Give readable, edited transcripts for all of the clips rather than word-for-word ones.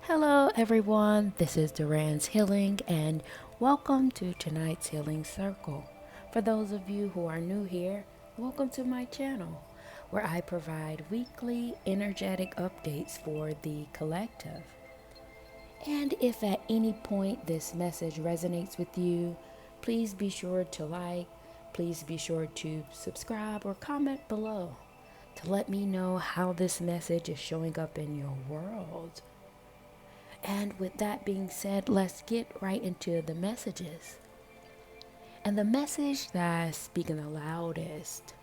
Hello, everyone. This is Duran's Healing, and welcome to tonight's Healing Circle. For those of you who are new here, welcome to my channel, where I provide weekly energetic updates for the collective. And if at any point this message resonates with you, please be sure to like, please be sure to subscribe or comment below to let me know how this message is showing up in your world. And with that being said, let's get right into the messages. And the message that's speaking the loudest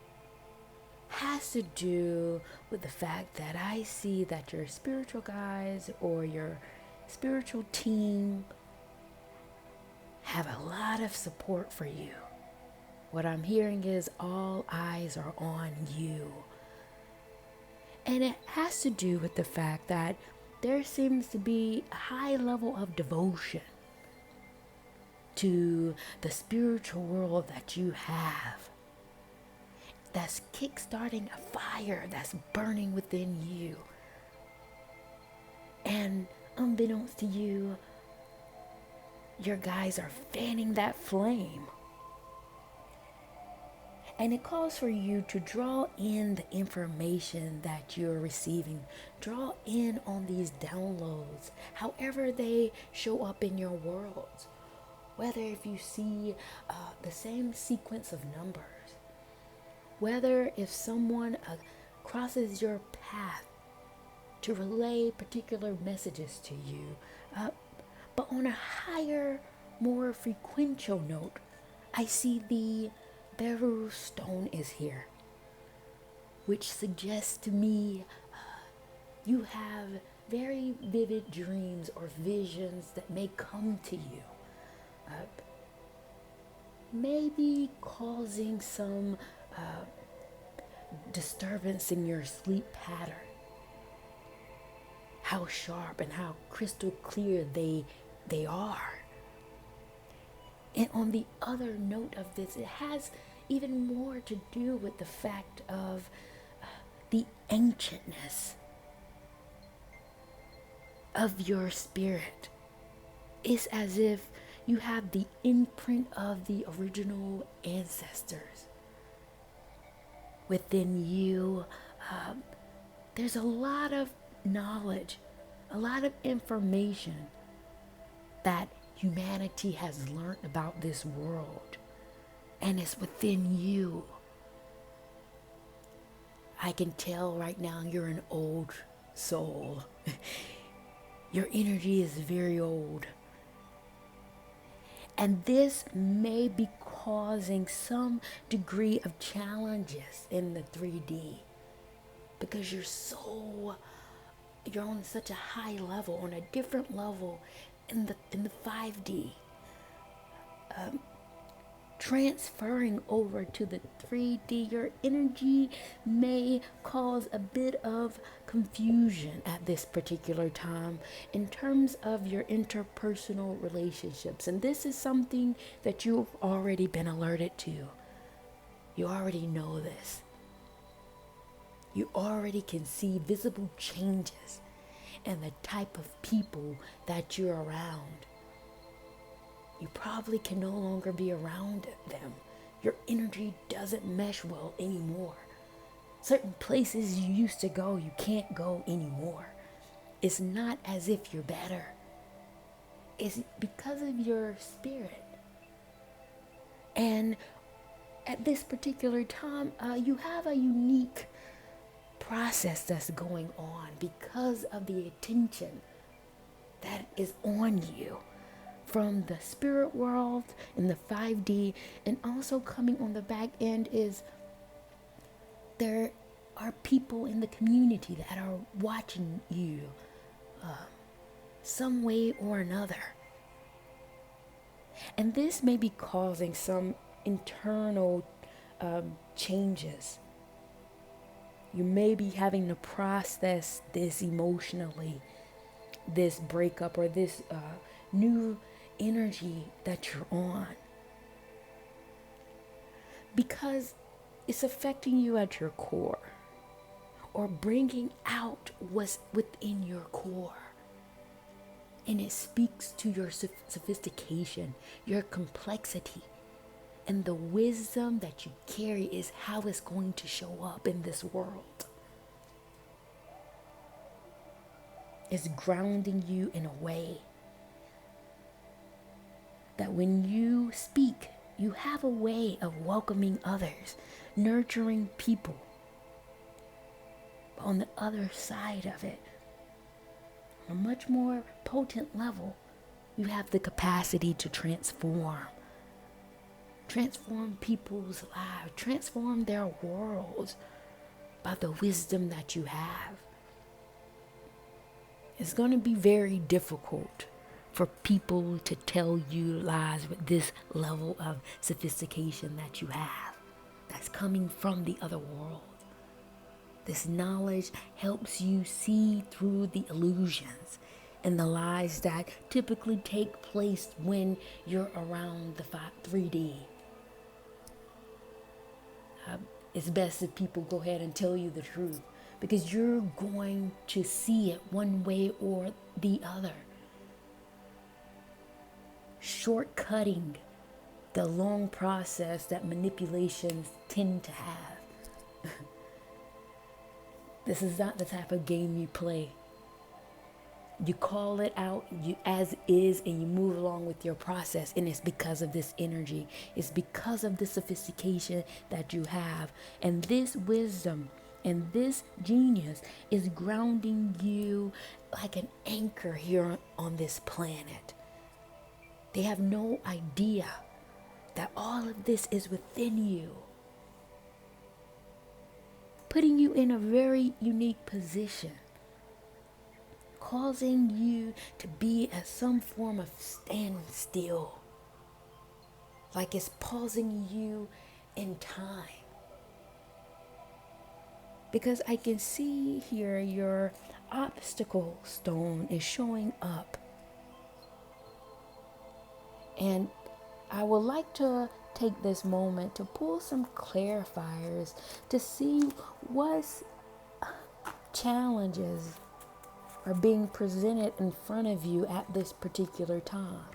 has to do with the fact that I see that your spiritual guides or your spiritual team have a lot of support for you. What I'm hearing is all eyes are on you. And it has to do with the fact that there seems to be a high level of devotion to the spiritual world that you have that's kickstarting a fire that's burning within you. And unbeknownst to you, your guys are fanning that flame. And it calls for you to draw in the information that you're receiving. Draw in on these downloads, however they show up in your world. Whether if you see the same sequence of numbers, whether if someone crosses your path to relay particular messages to you, but on a higher, more frequential note, I see the beryl stone is here, which suggests to me you have very vivid dreams or visions that may come to you, maybe causing some disturbance in your sleep pattern. How sharp and how crystal clear they are. And on the other note of this, it has even more to do with the fact of the ancientness of your spirit. It's as if you have the imprint of the original ancestors within you. There's a lot of knowledge, a lot of information that humanity has learned about this world, and it's within you. I can tell right now you're an old soul. Your energy is very old. And this may be causing some degree of challenges in the 3D because you're on such a high level, on a different level in the 5D. Transferring over to the 3D, your energy may cause a bit of confusion at this particular time in terms of your interpersonal relationships. And this is something that you've already been alerted to. You already know this. You already can see visible changes in the type of people that you're around. You probably can no longer be around them. Your energy doesn't mesh well anymore. Certain places you used to go, you can't go anymore. It's not as if you're better. It's because of your spirit. And at this particular time, you have a unique process that's going on because of the attention that is on you from the spirit world in the 5D, and also coming on the back end is there are people in the community that are watching you some way or another. And this may be causing some internal changes. You may be having to process this emotionally, this breakup or this new energy that you're on, because it's affecting you at your core or bringing out what's within your core. And it speaks to your sophistication, your complexity. And the wisdom that you carry is how it's going to show up in this world. It's grounding you in a way that when you speak, you have a way of welcoming others, nurturing people. But on the other side of it, on a much more potent level, you have the capacity to transform people's lives, transform their worlds by the wisdom that you have. It's going to be very difficult for people to tell you lies with this level of sophistication that you have, that's coming from the other world. This knowledge helps you see through the illusions and the lies that typically take place when you're around the 3D. It's best if people go ahead and tell you the truth, because you're going to see it one way or the other. Shortcutting the long process that manipulations tend to have. This is not the type of game you play. You call it out as is, and you move along with your process. And it's because of this energy. It's because of the sophistication that you have. And this wisdom and this genius is grounding you like an anchor here on this planet. They have no idea that all of this is within you, putting you in a very unique position, causing you to be at some form of standstill, like it's pausing you in time. Because I can see here your obstacle stone is showing up. And I would like to take this moment to pull some clarifiers to see what challenges are being presented in front of you at this particular time.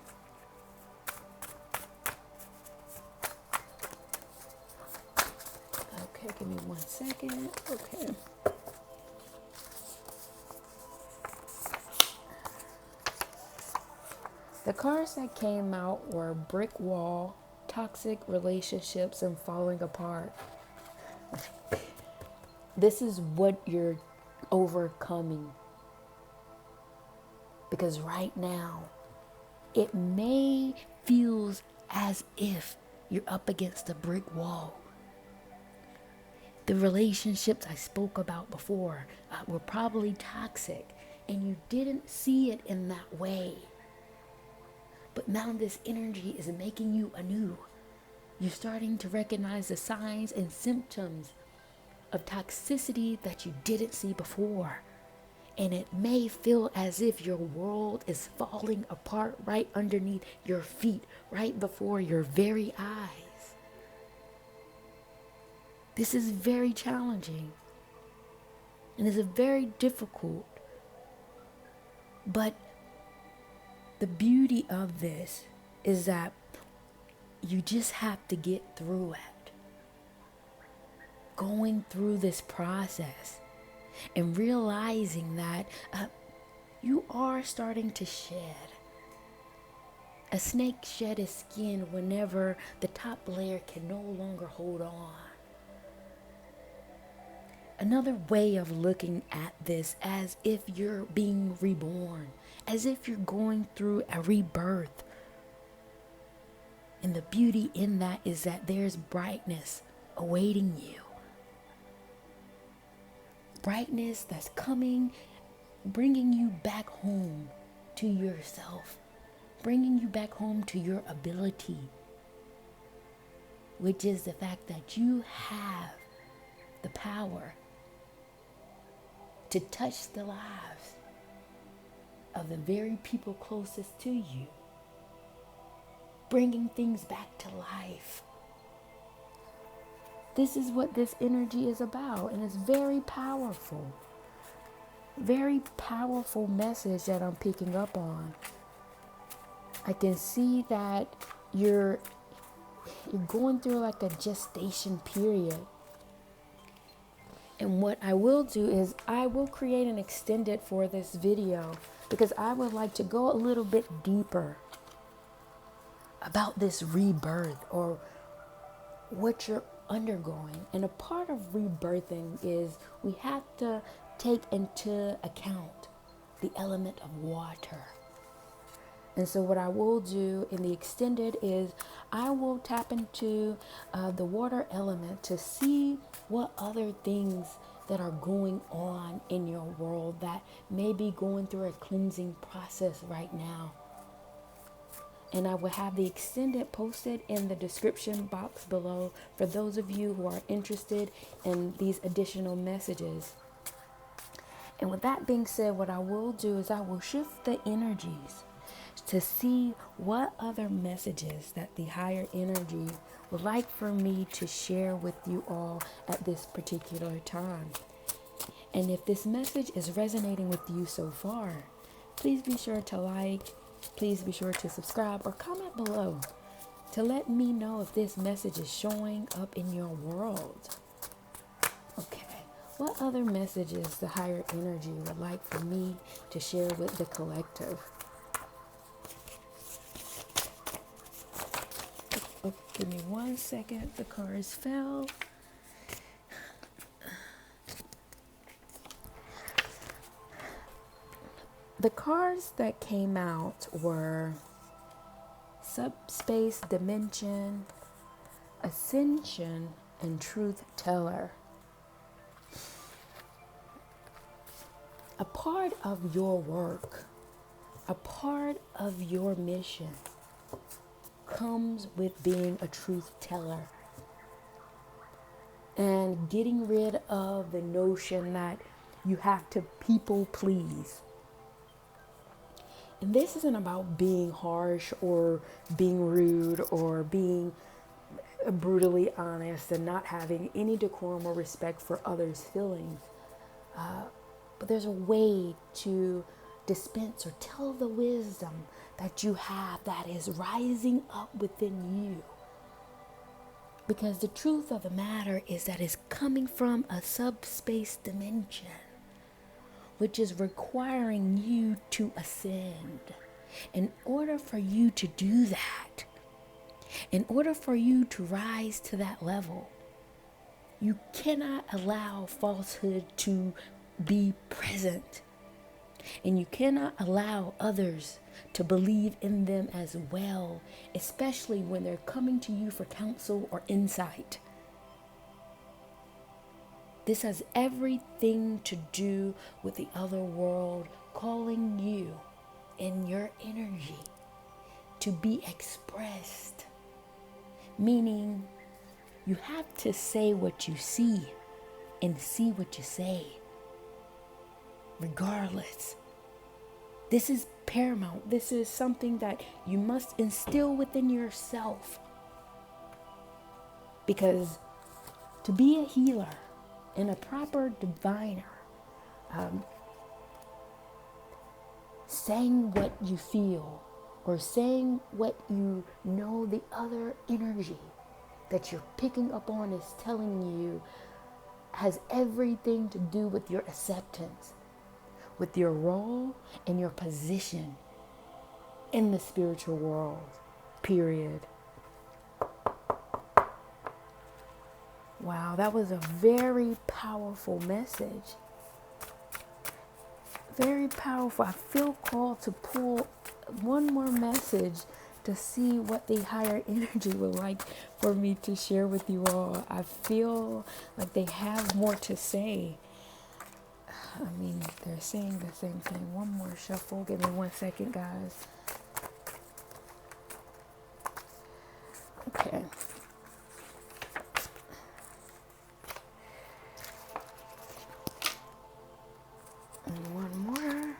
Okay, give me 1 second. Okay. The cards that came out were brick wall, toxic relationships, and falling apart. This is what you're overcoming. Because right now, it may feel as if you're up against a brick wall. The relationships I spoke about before were probably toxic, and you didn't see it in that way. But now this energy is making you anew. You're starting to recognize the signs and symptoms of toxicity that you didn't see before. And it may feel as if your world is falling apart right underneath your feet, right before your very eyes. This is very challenging. And it's very difficult. But the beauty of this is that you just have to get through it. Going through this process and realizing that you are starting to shed. A snake shed its skin whenever the top layer can no longer hold on. Another way of looking at this as if you're being reborn, as if you're going through a rebirth. And the beauty in that is that there's brightness awaiting you. Brightness that's coming, bringing you back home to yourself, bringing you back home to your ability, which is the fact that you have the power to touch the lives of the very people closest to you, bringing things back to life. This is what this energy is about, and it's very powerful. very powerful message that I'm picking up on. I can see that you're going through like a gestation period. And what I will do is I will create an extended for this video because I would like to go a little bit deeper about this rebirth or what you're undergoing. And a part of rebirthing is we have to take into account the element of water. And so what I will do in the extended is I will tap into the water element to see what other things that are going on in your world that may be going through a cleansing process right now. And I will have the extended posted in the description box below for those of you who are interested in these additional messages. And with that being said, what I will do is I will shift the energies to see what other messages that the higher energy would like for me to share with you all at this particular time. And if this message is resonating with you so far, please be sure to like, please be sure to subscribe or comment below to let me know if this message is showing up in your world. Okay, what other messages the higher energy would like for me to share with the collective? Oh, give me 1 second. The cards fell. The cards that came out were Subspace Dimension, Ascension, and Truth Teller. A part of your work, a part of your mission comes with being a truth teller and getting rid of the notion that you have to people please. And this isn't about being harsh or being rude or being brutally honest and not having any decorum or respect for others' feelings. But there's a way to dispense or tell the wisdom that you have that is rising up within you. Because the truth of the matter is that it's coming from a subspace dimension, which is requiring you to ascend. In order for you to do that, in order for you to rise to that level, you cannot allow falsehood to be present. And you cannot allow others to believe in them as well, especially when they're coming to you for counsel or insight. This has everything to do with the other world calling you in your energy to be expressed. Meaning, you have to say what you see and see what you say. Regardless. This is paramount. This is something that you must instill within yourself. Because to be a healer and a proper diviner, saying what you feel or saying what you know the other energy that you're picking up on is telling you has everything to do with your acceptance, with your role and your position in the spiritual world, period. Wow, that was a very powerful message. Very powerful. I feel called to pull one more message to see what the higher energy would like for me to share with you all. I feel like they have more to say. I mean, they're saying the same thing. One more shuffle. Give me 1 second, guys. Okay. And one more.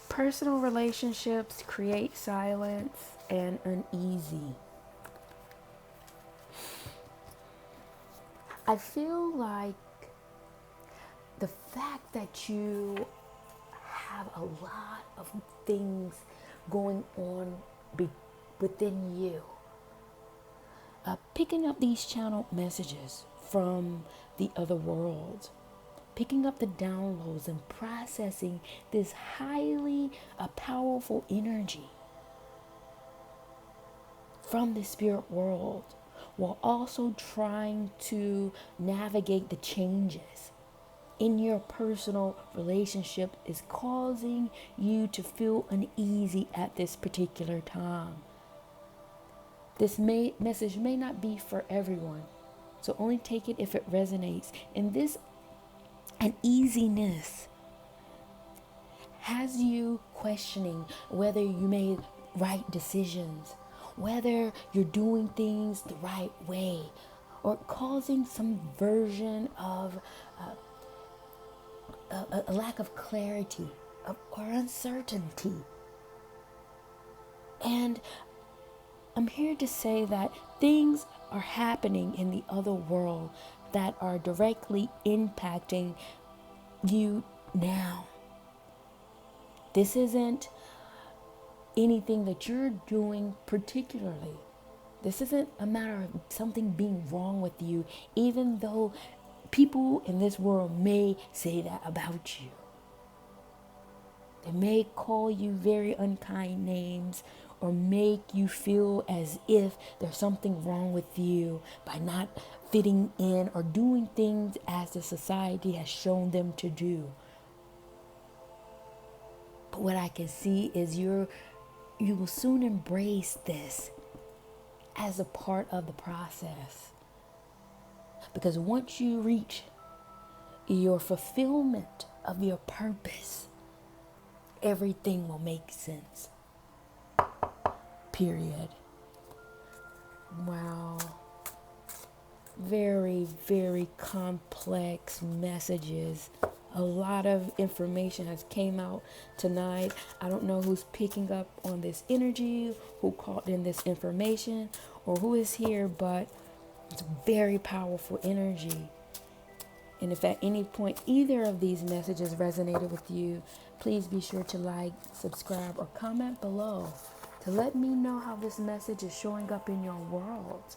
Personal relationships create silence and uneasy. I feel like the fact that you have a lot of things going on within you, picking up these channeled messages from the other world, picking up the downloads and processing this highly powerful energy from the spirit world, while also trying to navigate the changes in your personal relationship, is causing you to feel uneasy at this particular time. This message may not be for everyone, so only take it if it resonates. And this uneasiness has you questioning whether you made right decisions, whether you're doing things the right way, or causing some version of a lack of clarity or uncertainty. And I'm here to say that things are happening in the other world that are directly impacting you now. This isn't anything that you're doing particularly. This isn't a matter of something being wrong with you, even though people in this world may say that about you. They may call you very unkind names or make you feel as if there's something wrong with you by not fitting in or doing things as the society has shown them to do. But what I can see is you will soon embrace this as a part of the process. Because once you reach your fulfillment of your purpose, everything will make sense. Period. Wow. Very, very complex messages. A lot of information has came out tonight. I don't know who's picking up on this energy, who caught in this information, or who is here, but it's very powerful energy. And if at any point either of these messages resonated with you, please be sure to like, subscribe, or comment below to let me know how this message is showing up in your world.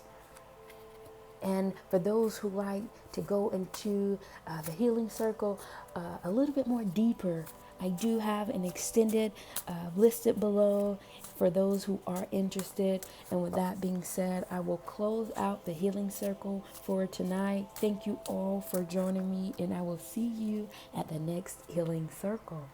And for those who like to go into the healing circle a little bit more deeper, I do have an extended listed below for those who are interested. And with that being said, I will close out the healing circle for tonight. Thank you all for joining me, and I will see you at the next healing circle.